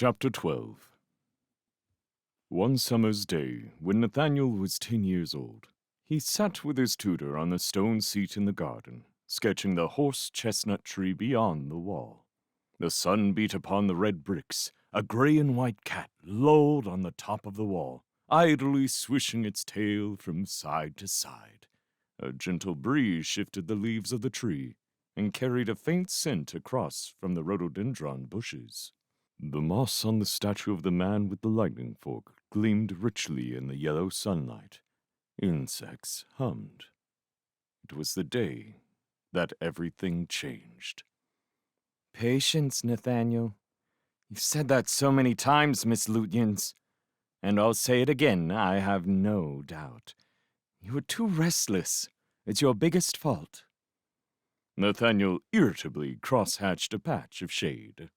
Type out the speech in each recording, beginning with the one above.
Chapter 12. One summer's day, when Nathaniel was 10 years old, he sat with his tutor on the stone seat in the garden, sketching the horse-chestnut tree beyond the wall. The sun beat upon the red bricks. A gray and white cat lolled on the top of the wall, idly swishing its tail from side to side. A gentle breeze shifted the leaves of the tree and carried a faint scent across from the rhododendron bushes. The moss on the statue of the man with the lightning fork gleamed richly in the yellow sunlight. Insects hummed. It was the day that everything changed. Patience, Nathaniel. You've said that so many times, Miss Lutyens. And I'll say it again, I have no doubt. You were too restless. It's your biggest fault. Nathaniel irritably cross-hatched a patch of shade.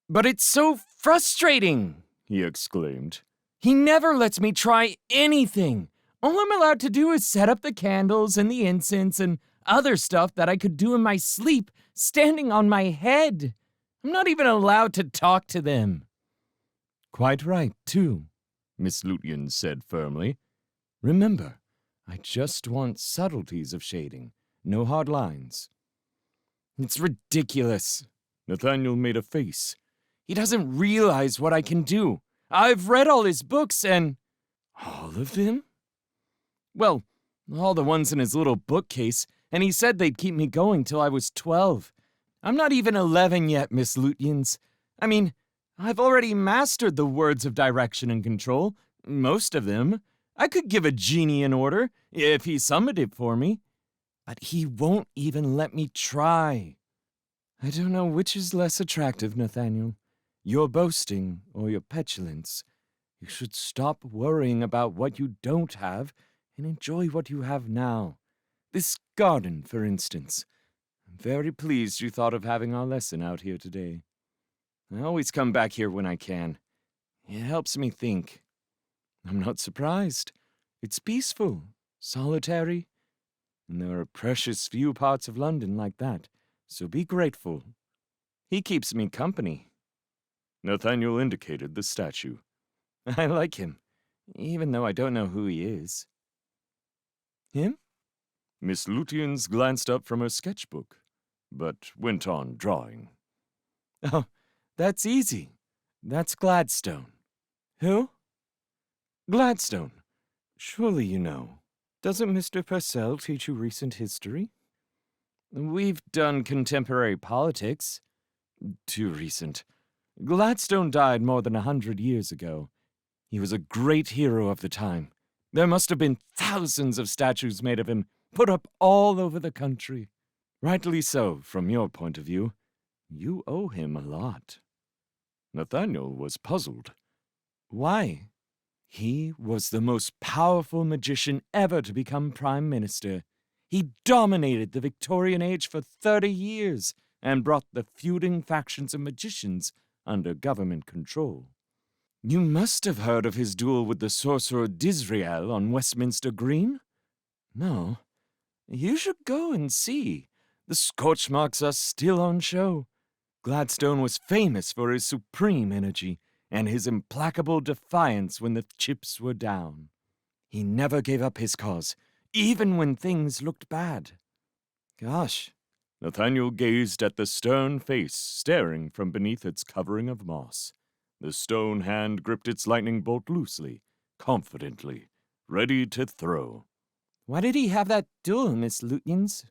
But it's so frustrating, he exclaimed. He never lets me try anything. All I'm allowed to do is set up the candles and the incense and other stuff that I could do in my sleep, standing on my head. I'm not even allowed to talk to them. Quite right, too, Miss Lutyens said firmly. Remember, I just want subtleties of shading, no hard lines. It's ridiculous. Nathaniel made a face. He doesn't realize what I can do. I've read all his books and... All of them? Well, all the ones in his little bookcase, and he said they'd keep me going till I was 12. I'm not even 11 yet, Miss Lutyens. I mean, I've already mastered the words of direction and control, most of them. I could give a genie an order, if he summoned it for me. But he won't even let me try. I don't know which is less attractive, Nathaniel. Your boasting or your petulance. You should stop worrying about what you don't have and enjoy what you have now. This garden, for instance. I'm very pleased you thought of having our lesson out here today. I always come back here when I can. It helps me think. I'm not surprised. It's peaceful, solitary, and there are precious few parts of London like that, so be grateful. He keeps me company. Nathaniel indicated the statue. I like him, even though I don't know who he is. Him? Miss Lutyens glanced up from her sketchbook, but went on drawing. Oh, that's easy. That's Gladstone. Who? Gladstone. Surely you know. Doesn't Mr. Purcell teach you recent history? We've done contemporary politics. Too recent. Gladstone died more than 100 years ago. He was a great hero of the time. There must have been thousands of statues made of him, put up all over the country. Rightly so, from your point of view. You owe him a lot. Nathaniel was puzzled. Why? He was the most powerful magician ever to become Prime Minister. He dominated the Victorian age for 30 years and brought the feuding factions of magicians under government control. You must have heard of his duel with the sorcerer Disrael on Westminster Green? No. You should go and see. The scorch marks are still on show. Gladstone was famous for his supreme energy and his implacable defiance when the chips were down. He never gave up his cause, even when things looked bad. Gosh. Nathaniel gazed at the stern face staring from beneath its covering of moss. The stone hand gripped its lightning bolt loosely, confidently, ready to throw. Why did he have that duel, Miss Lutyens?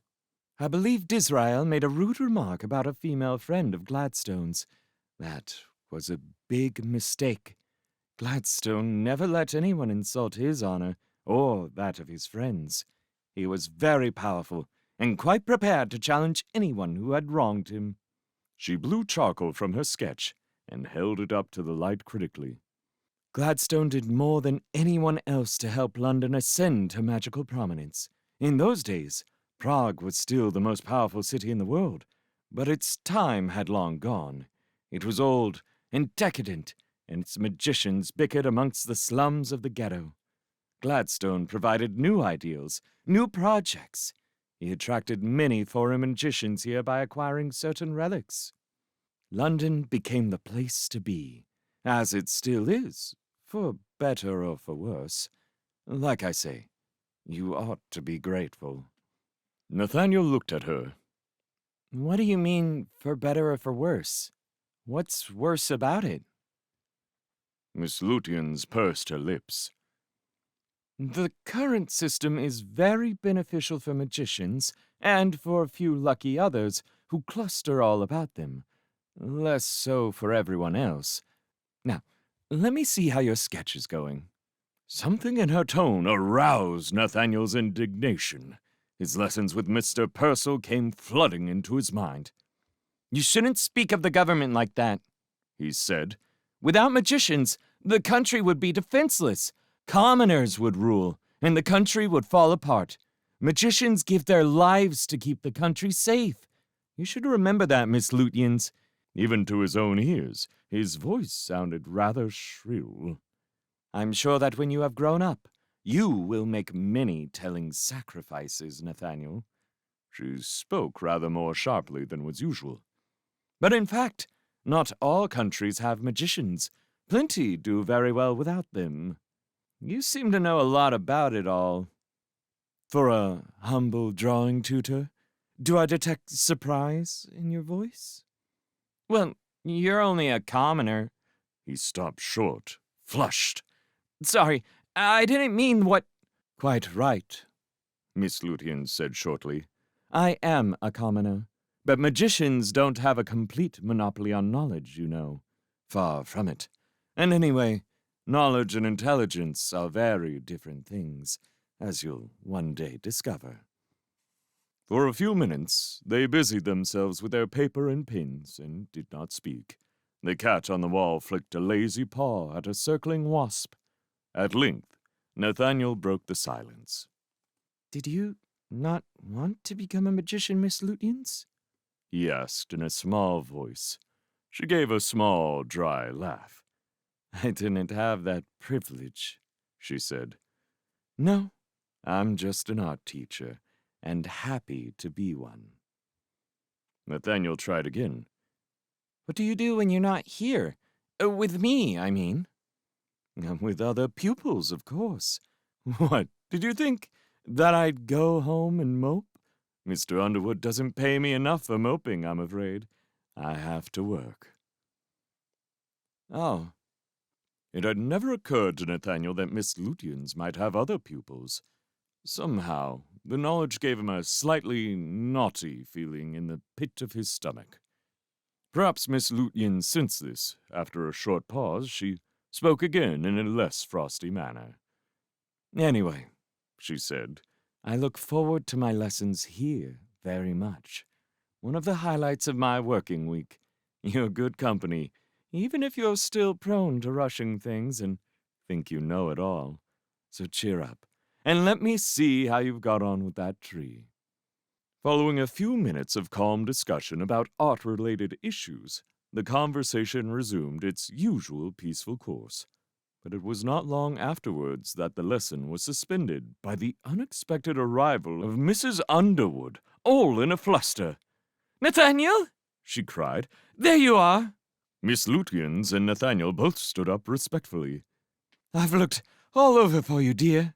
I believe Disrael made a rude remark about a female friend of Gladstone's. That was a big mistake. Gladstone never let anyone insult his honor or that of his friends. He was very powerful and quite prepared to challenge anyone who had wronged him. She blew charcoal from her sketch and held it up to the light critically. Gladstone did more than anyone else to help London ascend to magical prominence. In those days, Prague was still the most powerful city in the world, but its time had long gone. It was old and decadent, and its magicians bickered amongst the slums of the ghetto. Gladstone provided new ideals, new projects. He attracted many foreign magicians here by acquiring certain relics. London became the place to be, as it still is, for better or for worse. Like I say, you ought to be grateful. Nathaniel looked at her. What do you mean, for better or for worse? What's worse about it? Miss Lutyens pursed her lips. The current system is very beneficial for magicians, and for a few lucky others who cluster all about them. Less so for everyone else. Now, let me see how your sketch is going. Something in her tone aroused Nathaniel's indignation. His lessons with Mr. Purcell came flooding into his mind. You shouldn't speak of the government like that, he said. Without magicians, the country would be defenseless. Commoners would rule, and the country would fall apart. Magicians give their lives to keep the country safe. You should remember that, Miss Lutyens. Even to his own ears, his voice sounded rather shrill. I'm sure that when you have grown up, you will make many telling sacrifices, Nathaniel. She spoke rather more sharply than was usual. But in fact, not all countries have magicians. Plenty do very well without them. You seem to know a lot about it all. For a humble drawing tutor, do I detect surprise in your voice? Well, you're only a commoner. He stopped short, flushed. Sorry, I didn't mean what... Quite right, Miss Lutyens said shortly. I am a commoner, but magicians don't have a complete monopoly on knowledge, you know. Far from it. And anyway, knowledge and intelligence are very different things, as you'll one day discover. For a few minutes, they busied themselves with their paper and pens and did not speak. The cat on the wall flicked a lazy paw at a circling wasp. At length, Nathaniel broke the silence. Did you not want to become a magician, Miss Lutyens? He asked in a small voice. She gave a small, dry laugh. I didn't have that privilege, she said. No, I'm just an art teacher, and happy to be one. Nathaniel tried again. What do you do when you're not here? With me, I mean. With other pupils, of course. What, did you think that I'd go home and mope? Mr. Underwood doesn't pay me enough for moping, I'm afraid. I have to work. Oh. It had never occurred to Nathaniel that Miss Lutyens might have other pupils. Somehow, the knowledge gave him a slightly naughty feeling in the pit of his stomach. Perhaps Miss Lutyens sensed this. After a short pause, she spoke again in a less frosty manner. Anyway, she said, I look forward to my lessons here very much. One of the highlights of my working week. You're good company, even if you're still prone to rushing things and think you know it all. So cheer up, and let me see how you've got on with that tree. Following a few minutes of calm discussion about art-related issues, the conversation resumed its usual peaceful course. But it was not long afterwards that the lesson was suspended by the unexpected arrival of Mrs. Underwood, all in a fluster. Nathaniel, she cried, there you are. Miss Lutyens and Nathaniel both stood up respectfully. I've looked all over for you, dear,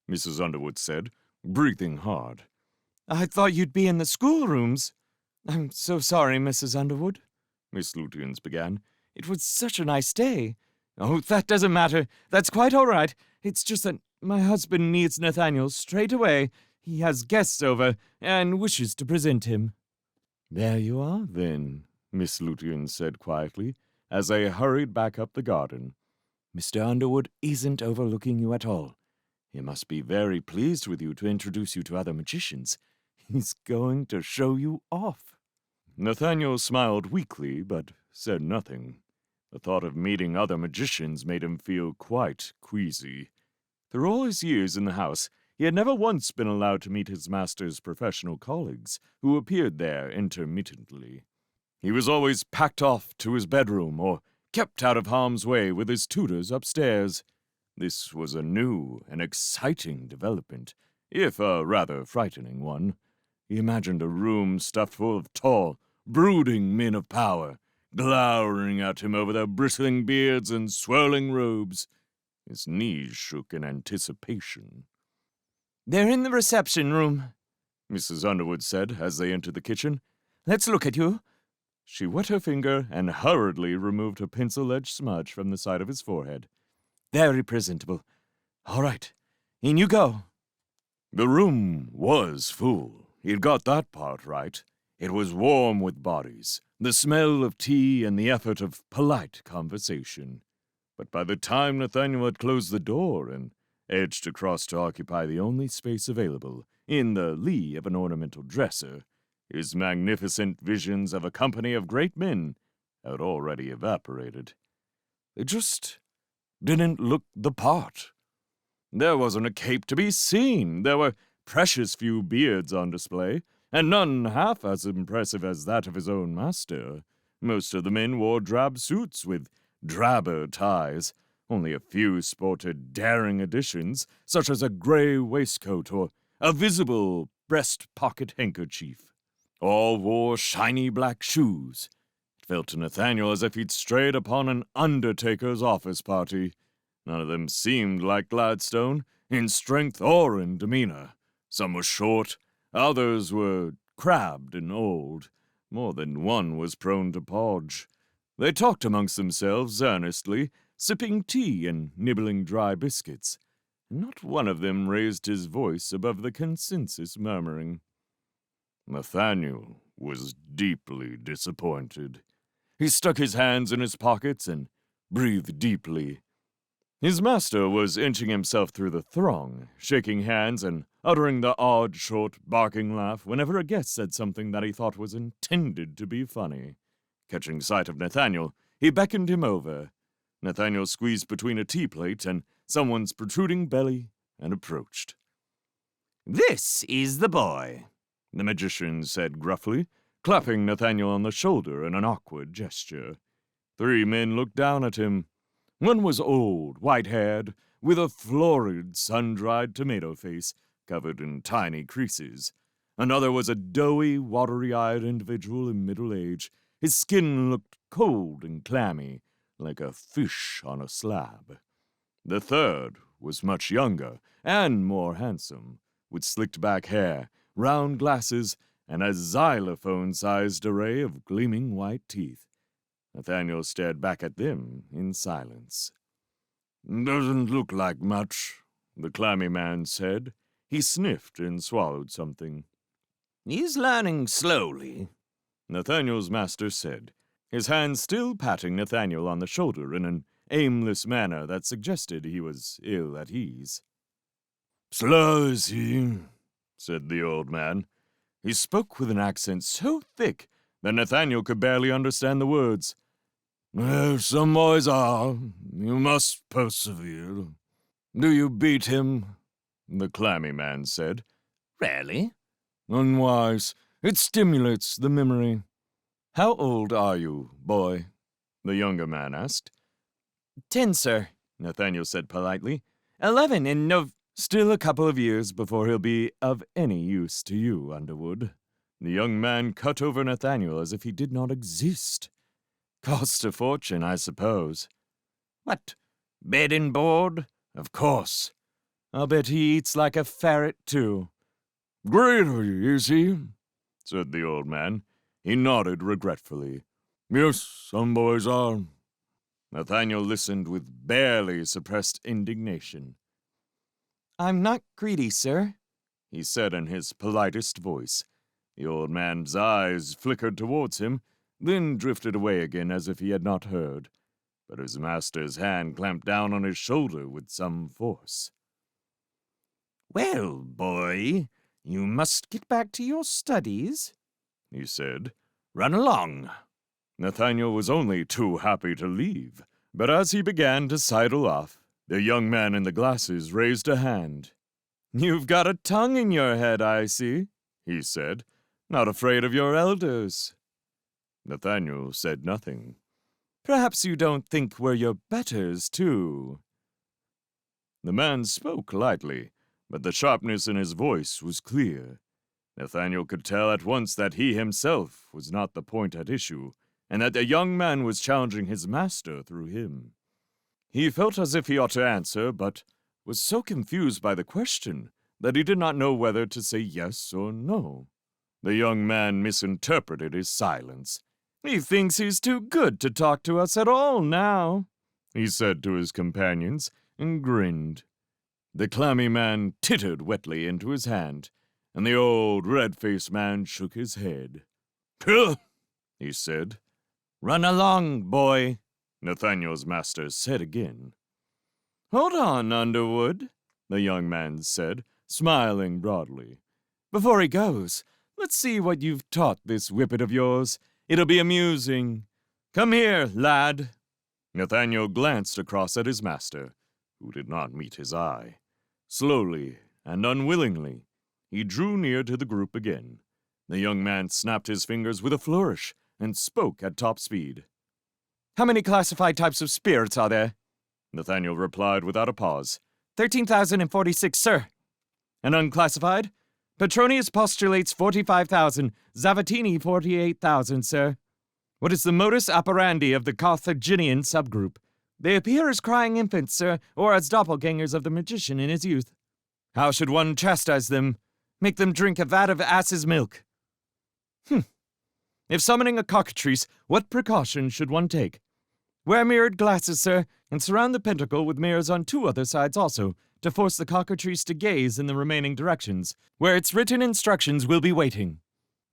Mrs. Underwood said, breathing hard. I thought you'd be in the schoolrooms. I'm so sorry, Mrs. Underwood, Miss Lutyens began. It was such a nice day. Oh, that doesn't matter. That's quite all right. It's just that my husband needs Nathaniel straight away. He has guests over and wishes to present him. There you are, then, Miss Lutyens said quietly, as they hurried back up the garden. Mr. Underwood isn't overlooking you at all. He must be very pleased with you to introduce you to other magicians. He's going to show you off. Nathaniel smiled weakly, but said nothing. The thought of meeting other magicians made him feel quite queasy. Through all his years in the house, he had never once been allowed to meet his master's professional colleagues, who appeared there intermittently. He was always packed off to his bedroom or kept out of harm's way with his tutors upstairs. This was a new and exciting development, if a rather frightening one. He imagined a room stuffed full of tall, brooding men of power, glowering at him over their bristling beards and swirling robes. His knees shook in anticipation. "They're in the reception room," Mrs. Underwood said as they entered the kitchen. "Let's look at you." She wet her finger and hurriedly removed a pencil-edged smudge from the side of his forehead. "Very presentable. All right, in you go." The room was full. He'd got that part right. It was warm with bodies, the smell of tea and the effort of polite conversation. But by the time Nathaniel had closed the door and edged across to occupy the only space available, in the lee of an ornamental dresser, his magnificent visions of a company of great men had already evaporated. They just didn't look the part. There wasn't a cape to be seen. There were precious few beards on display, and none half as impressive as that of his own master. Most of the men wore drab suits with drabber ties. Only a few sported daring additions, such as a gray waistcoat or a visible breast-pocket handkerchief. All wore shiny black shoes. It felt to Nathaniel as if he'd strayed upon an undertaker's office party. None of them seemed like Gladstone, in strength or in demeanor. Some were short, others were crabbed and old. More than one was prone to podge. They talked amongst themselves earnestly, sipping tea and nibbling dry biscuits. Not one of them raised his voice above the consensus murmuring. Nathaniel was deeply disappointed. He stuck his hands in his pockets and breathed deeply. His master was inching himself through the throng, shaking hands and uttering the odd, short, barking laugh whenever a guest said something that he thought was intended to be funny. Catching sight of Nathaniel, he beckoned him over. Nathaniel squeezed between a tea plate and someone's protruding belly and approached. "This is the boy," the magician said gruffly, clapping Nathaniel on the shoulder in an awkward gesture. 3 men looked down at him. One was old, white-haired, with a florid, sun-dried tomato face covered in tiny creases. Another was a doughy, watery-eyed individual in middle age. His skin looked cold and clammy, like a fish on a slab. The third was much younger and more handsome, with slicked-back hair, round glasses, and a xylophone-sized array of gleaming white teeth. Nathaniel stared back at them in silence. "Doesn't look like much," the clammy man said. He sniffed and swallowed something. "He's learning slowly," Nathaniel's master said, his hand still patting Nathaniel on the shoulder in an aimless manner that suggested he was ill at ease. "Slow is he," said the old man. He spoke with an accent so thick that Nathaniel could barely understand the words. "Some boys are. You must persevere." "Do you beat him?" the clammy man said. "Rarely." "Unwise. It stimulates the memory." "How old are you, boy?" the younger man asked. 10, sir," Nathaniel said politely. 11 in Still a couple of years before he'll be of any use to you, Underwood. The young man cut over Nathaniel as if he did not exist. Cost a fortune, I suppose. "What, bed and board?" Of course. "I'll bet he eats like a ferret, too." "Great, is he?" said the old man. He nodded regretfully. "Yes, some boys are." Nathaniel listened with barely suppressed indignation. "I'm not greedy, sir," he said in his politest voice. The old man's eyes flickered towards him, then drifted away again as if he had not heard. But his master's hand clamped down on his shoulder with some force. "Well, boy, you must get back to your studies," he said. "Run along." Nathaniel was only too happy to leave, but as he began to sidle off, the young man in the glasses raised a hand. "You've got a tongue in your head, I see," he said. "Not afraid of your elders." Nathaniel said nothing. "Perhaps you don't think we're your betters, too." The man spoke lightly, but the sharpness in his voice was clear. Nathaniel could tell at once that he himself was not the point at issue, and that the young man was challenging his master through him. He felt as if he ought to answer, but was so confused by the question that he did not know whether to say yes or no. The young man misinterpreted his silence. "He thinks he's too good to talk to us at all now," he said to his companions, and grinned. The clammy man tittered wetly into his hand, and the old red-faced man shook his head. "Pugh!" he said. "Run along, boy," Nathaniel's master said again. "Hold on, Underwood," the young man said, smiling broadly. "Before he goes, let's see what you've taught this whippet of yours. It'll be amusing. Come here, lad." Nathaniel glanced across at his master, who did not meet his eye. Slowly and unwillingly, he drew near to the group again. The young man snapped his fingers with a flourish and spoke at top speed. "How many classified types of spirits are there?" Nathaniel replied without a pause. 13,046, sir. "And unclassified?" "Petronius postulates 45,000, Zavatini 48,000, sir." "What is the modus operandi of the Carthaginian subgroup?" "They appear as crying infants, sir, or as doppelgangers of the magician in his youth." "How should one chastise them? Make them drink a vat of ass's milk." "If summoning a cockatrice, what precautions should one take?" "Wear mirrored glasses, sir, and surround the pentacle with mirrors on 2 other sides also, to force the cockatrice to gaze in the remaining directions, where its written instructions will be waiting."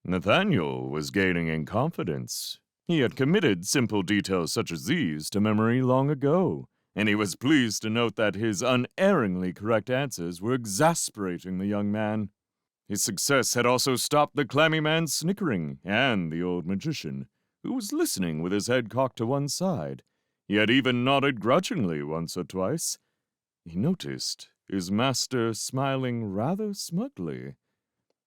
Nathaniel was gaining in confidence. He had committed simple details such as these to memory long ago, and he was pleased to note that his unerringly correct answers were exasperating the young man. His success had also stopped the clammy man's snickering and the old magician, who was listening with his head cocked to one side. He had even nodded grudgingly once or twice. He noticed his master smiling rather smugly.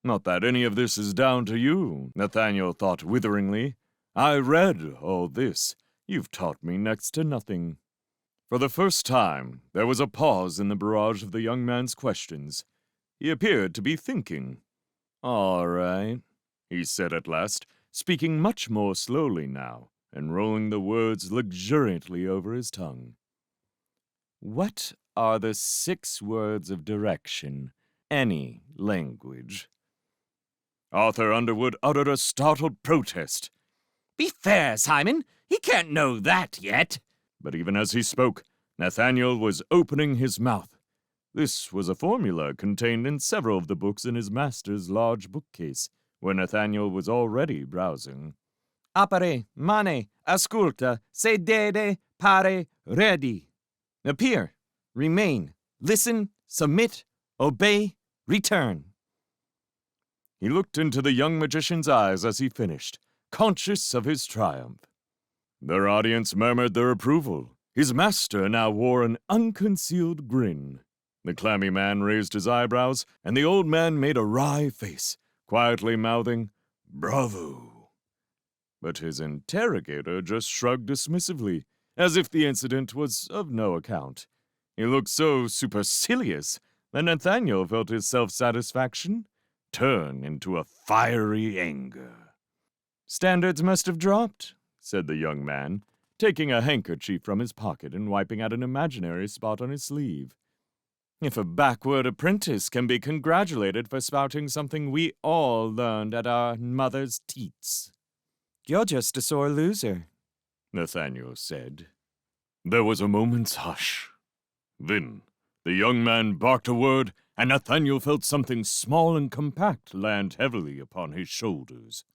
"Not that any of this is down to you," Nathaniel thought witheringly. "I read all this. You've taught me next to nothing." For the first time, there was a pause in the barrage of the young man's questions. He appeared to be thinking. "All right," he said at last, speaking much more slowly now, and rolling the words luxuriantly over his tongue. "What are the 6 words of direction? Any language?" Arthur Underwood uttered a startled protest. "Be fair, Simon. He can't know that yet." But even as he spoke, Nathaniel was opening his mouth. This was a formula contained in several of the books in his master's large bookcase, where Nathaniel was already browsing. "Appare, mane, ascolta, sedere, pare, ready." "Appear, remain, listen, submit, obey, return." He looked into the young magician's eyes as he finished, conscious of his triumph. Their audience murmured their approval. His master now wore an unconcealed grin. The clammy man raised his eyebrows, and the old man made a wry face, quietly mouthing, "Bravo!" But his interrogator just shrugged dismissively, as if the incident was of no account. He looked so supercilious that Nathaniel felt his self-satisfaction turn into a fiery anger. "Standards must have dropped," said the young man, taking a handkerchief from his pocket and wiping at an imaginary spot on his sleeve. "If a backward apprentice can be congratulated for spouting something we all learned at our mother's teats." "You're just a sore loser," Nathaniel said. There was a moment's hush. Then the young man barked a word, and Nathaniel felt something small and compact land heavily upon his shoulders.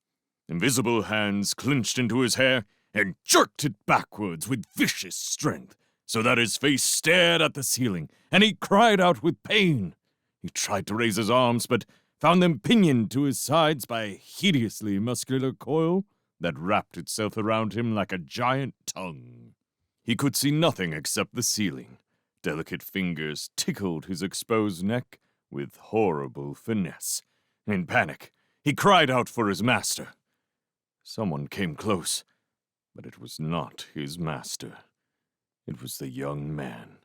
Invisible hands clinched into his hair and jerked it backwards with vicious strength, so that his face stared at the ceiling, and he cried out with pain. He tried to raise his arms, but found them pinioned to his sides by a hideously muscular coil that wrapped itself around him like a giant tongue. He could see nothing except the ceiling. Delicate fingers tickled his exposed neck with horrible finesse. In panic, he cried out for his master. Someone came close, but it was not his master. It was the young man.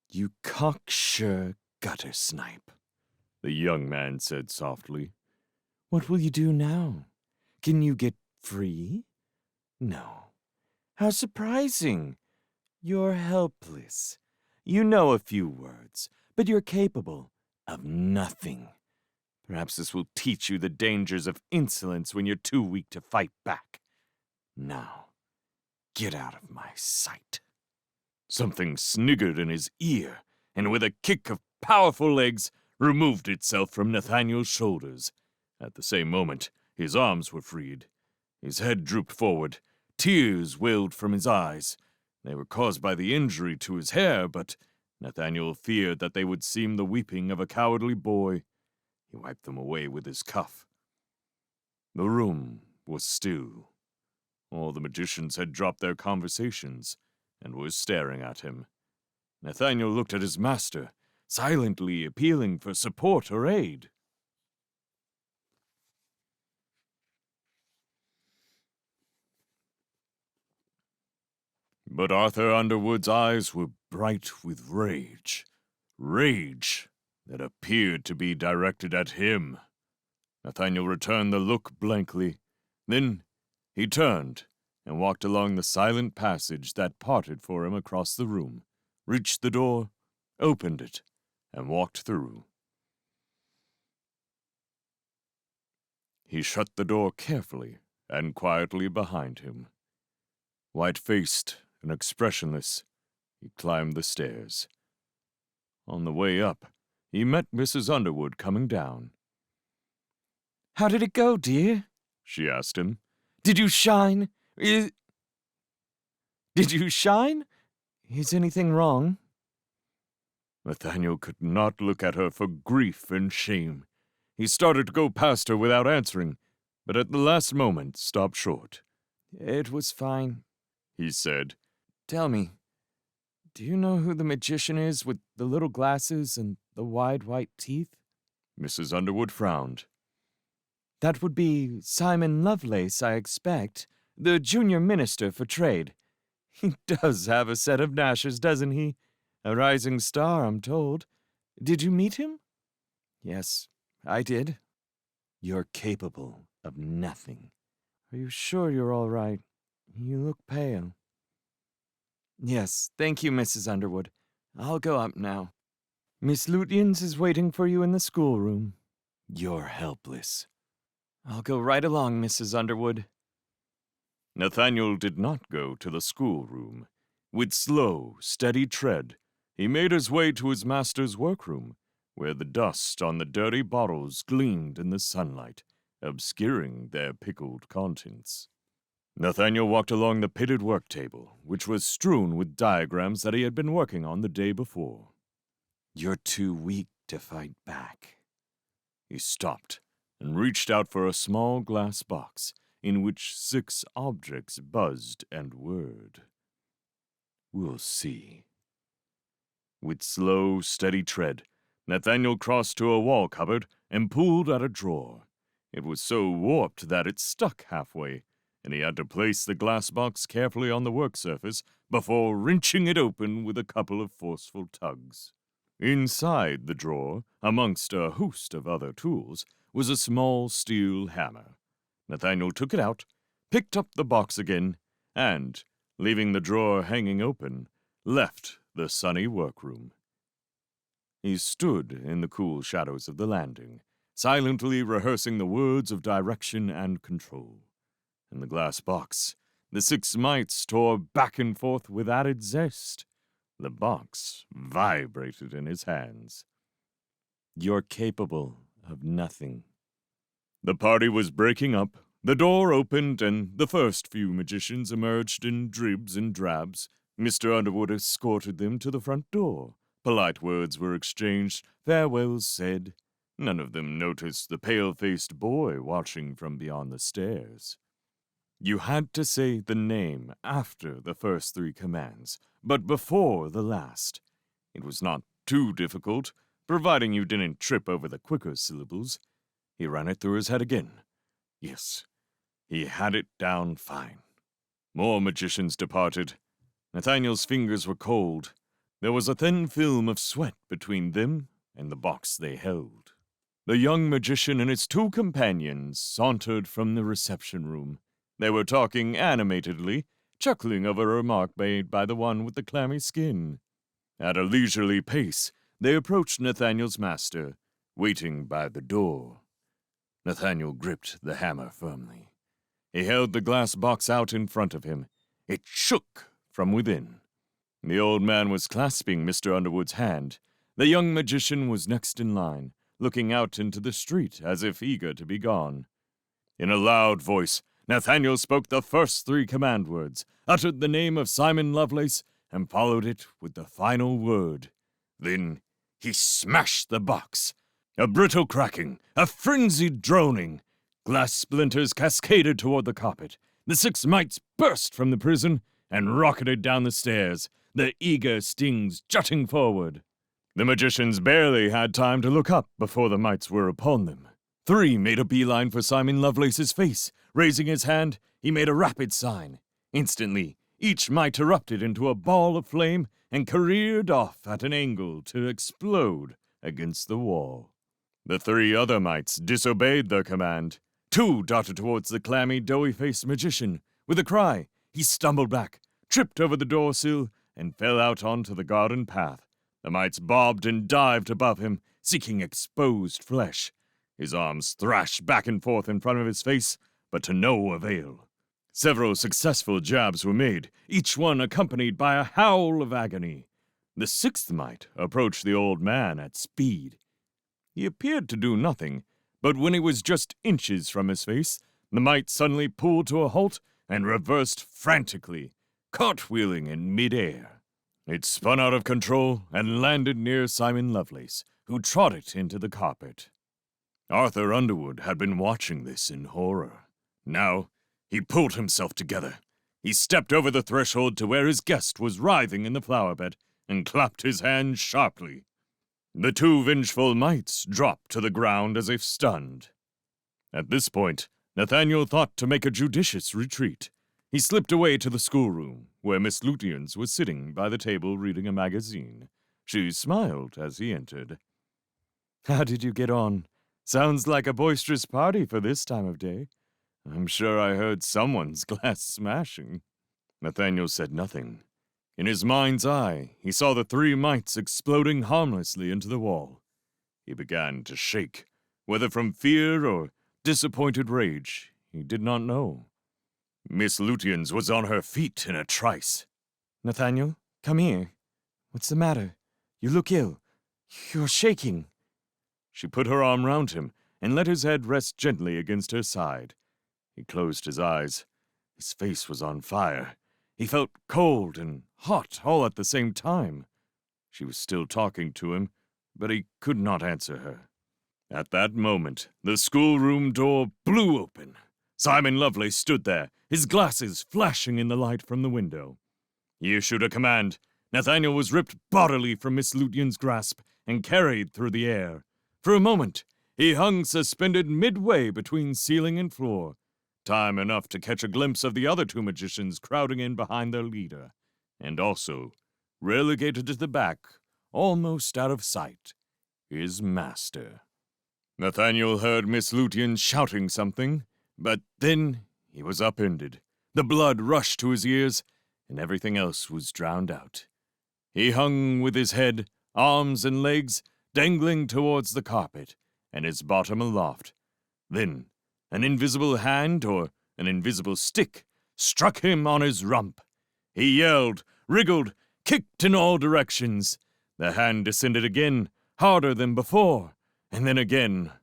"You cocksure gutter snipe," the young man said softly. "What will you do now? Can you get Free? No. How surprising. You're helpless. You know a few words, but you're capable of nothing. Perhaps this will teach you the dangers of insolence when you're too weak to fight back. Now, get out of my sight. Something sniggered in his ear, and with a kick of powerful legs, removed itself from Nathaniel's shoulders. At the same moment, his arms were freed. His head drooped forward. Tears welled from his eyes. They were caused by the injury to his hair, but Nathaniel feared that they would seem the weeping of a cowardly boy. He wiped them away with his cuff. The room was still. All the magicians had dropped their conversations and were staring at him. Nathaniel looked at his master, silently appealing for support or aid. But Arthur Underwood's eyes were bright with rage. Rage that appeared to be directed at him. Nathaniel returned the look blankly. Then he turned and walked along the silent passage that parted for him across the room, reached the door, opened it, and walked through. He shut the door carefully and quietly behind him. White-faced and expressionless, he climbed the stairs. On the way up, he met Mrs. Underwood coming down. "How did it go, dear?" she asked him. "Did you shine? Did you shine? Is anything wrong?" Nathaniel could not look at her for grief and shame. He started to go past her without answering, but at the last moment stopped short. "It was fine," he said. "Tell me, do you know who the magician is with the little glasses and the wide white teeth?" Mrs. Underwood frowned. "That would be Simon Lovelace, I expect, the junior minister for trade. He does have a set of gnashes, doesn't he? A rising star, I'm told. Did you meet him?" "Yes, I did." "You're capable of nothing. Are you sure you're all right? You look pale." "Yes, thank you, Mrs. Underwood. I'll go up now. Miss Lutyens is waiting for you in the schoolroom." "You're helpless." "I'll go right along, Mrs. Underwood." Nathaniel did not go to the schoolroom. With slow, steady tread, he made his way to his master's workroom, where the dust on the dirty bottles gleamed in the sunlight, obscuring their pickled contents. Nathaniel walked along the pitted work table, which was strewn with diagrams that he had been working on the day before. "You're too weak to fight back." He stopped and reached out for a small glass box in which 6 objects buzzed and whirred. "We'll see." With slow, steady tread, Nathaniel crossed to a wall cupboard and pulled at a drawer. It was so warped that it stuck halfway, and he had to place the glass box carefully on the work surface before wrenching it open with a couple of forceful tugs. Inside the drawer, amongst a host of other tools, was a small steel hammer. Nathaniel took it out, picked up the box again, and, leaving the drawer hanging open, left the sunny workroom. He stood in the cool shadows of the landing, silently rehearsing the words of direction and control. In the glass box, the 6 mites tore back and forth with added zest. The box vibrated in his hands. "You're capable of nothing." The party was breaking up. The door opened, and the first few magicians emerged in dribs and drabs. Mr. Underwood escorted them to the front door. Polite words were exchanged, farewells said. None of them noticed the pale-faced boy watching from beyond the stairs. You had to say the name after the first 3 commands, but before the last. It was not too difficult, providing you didn't trip over the quicker syllables. He ran it through his head again. Yes, he had it down fine. More magicians departed. Nathaniel's fingers were cold. There was a thin film of sweat between them and the box they held. The young magician and his 2 companions sauntered from the reception room. They were talking animatedly, chuckling over a remark made by the one with the clammy skin. At a leisurely pace, they approached Nathaniel's master, waiting by the door. Nathaniel gripped the hammer firmly. He held the glass box out in front of him. It shook from within. The old man was clasping Mr. Underwood's hand. The young magician was next in line, looking out into the street as if eager to be gone. In a loud voice, Nathaniel spoke the first 3 command words, uttered the name of Simon Lovelace, and followed it with the final word. Then he smashed the box. A brittle cracking, a frenzied droning. Glass splinters cascaded toward the carpet. The 6 mites burst from the prison and rocketed down the stairs, their eager stings jutting forward. The magicians barely had time to look up before the mites were upon them. 3 made a beeline for Simon Lovelace's face. Raising his hand, he made a rapid sign. Instantly, each mite erupted into a ball of flame and careered off at an angle to explode against the wall. The 3 other mites disobeyed their command. 2 darted towards the clammy, doughy-faced magician. With a cry, he stumbled back, tripped over the door sill, and fell out onto the garden path. The mites bobbed and dived above him, seeking exposed flesh. His arms thrashed back and forth in front of his face, but to no avail. Several successful jabs were made, each one accompanied by a howl of agony. The 6th mite approached the old man at speed. He appeared to do nothing, but when he was just inches from his face, the mite suddenly pulled to a halt and reversed frantically, cartwheeling in midair. It spun out of control and landed near Simon Lovelace, who trod into the carpet. Arthur Underwood had been watching this in horror. Now, he pulled himself together. He stepped over the threshold to where his guest was writhing in the flower bed and clapped his hands sharply. The 2 vengeful mites dropped to the ground as if stunned. At this point, Nathaniel thought to make a judicious retreat. He slipped away to the schoolroom, where Miss Lutyens was sitting by the table reading a magazine. She smiled as he entered. "How did you get on? Sounds like a boisterous party for this time of day. I'm sure I heard someone's glass smashing." Nathaniel said nothing. In his mind's eye, he saw the 3 mites exploding harmlessly into the wall. He began to shake, whether from fear or disappointed rage, he did not know. Miss Lutyens was on her feet in a trice. "Nathaniel, come here. What's the matter? You look ill. You're shaking." She put her arm round him and let his head rest gently against her side. He closed his eyes. His face was on fire. He felt cold and hot all at the same time. She was still talking to him, but he could not answer her. At that moment, the schoolroom door blew open. Simon Lovelace stood there, his glasses flashing in the light from the window. He issued a command. Nathaniel was ripped bodily from Miss Lutyens' grasp and carried through the air. For a moment, he hung suspended midway between ceiling and floor, time enough to catch a glimpse of the other 2 magicians crowding in behind their leader, and also, relegated to the back, almost out of sight, his master. Nathaniel heard Miss Lutyens shouting something, but then he was upended. The blood rushed to his ears, and everything else was drowned out. He hung with his head, arms, and legs dangling towards the carpet, and his bottom aloft. Then an invisible hand, or an invisible stick, struck him on his rump. He yelled, wriggled, kicked in all directions. The hand descended again, harder than before, and then again.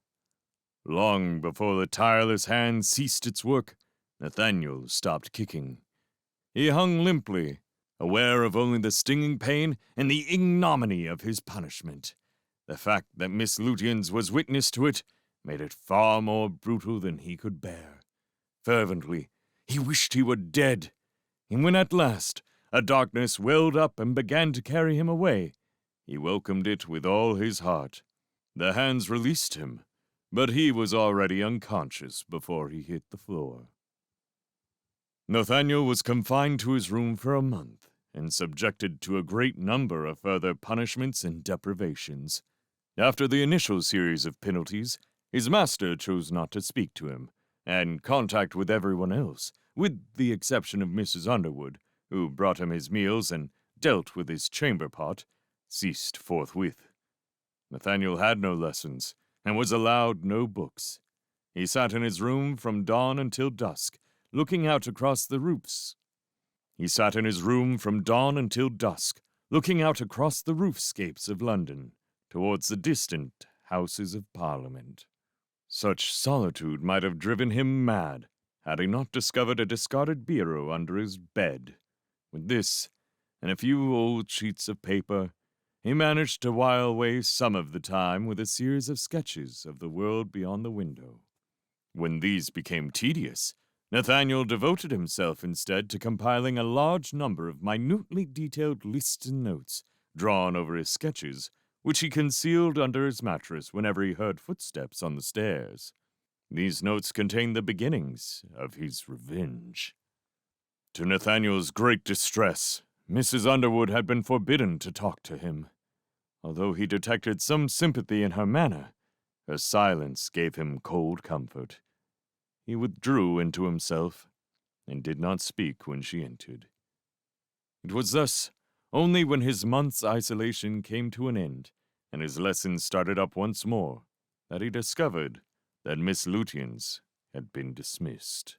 Long before the tireless hand ceased its work, Nathaniel stopped kicking. He hung limply, aware of only the stinging pain and the ignominy of his punishment. The fact that Miss Lutyens was witness to it made it far more brutal than he could bear. Fervently, he wished he were dead. And when at last a darkness welled up and began to carry him away, he welcomed it with all his heart. The hands released him, but he was already unconscious before he hit the floor. Nathaniel was confined to his room for a month and subjected to a great number of further punishments and deprivations. After the initial series of penalties, his master chose not to speak to him, and contact with everyone else with the exception of Mrs. Underwood, who brought him his meals and dealt with his chamber pot, ceased forthwith. Nathaniel had no lessons, and was allowed no books. He sat in his room from dawn until dusk, looking out across the roofs. Looking out across the roofscapes of London, towards the distant Houses of Parliament. Such solitude might have driven him mad, had he not discovered a discarded bureau under his bed. With this, and a few old sheets of paper, he managed to while away some of the time with a series of sketches of the world beyond the window. When these became tedious, Nathaniel devoted himself instead to compiling a large number of minutely detailed lists and notes, drawn over his sketches, which he concealed under his mattress whenever he heard footsteps on the stairs. These notes contained the beginnings of his revenge. To Nathaniel's great distress, Mrs. Underwood had been forbidden to talk to him. Although he detected some sympathy in her manner, her silence gave him cold comfort. He withdrew into himself, and did not speak when she entered. It was thus only when his month's isolation came to an end, and his lessons started up once more, that he discovered that Miss Lutyens had been dismissed.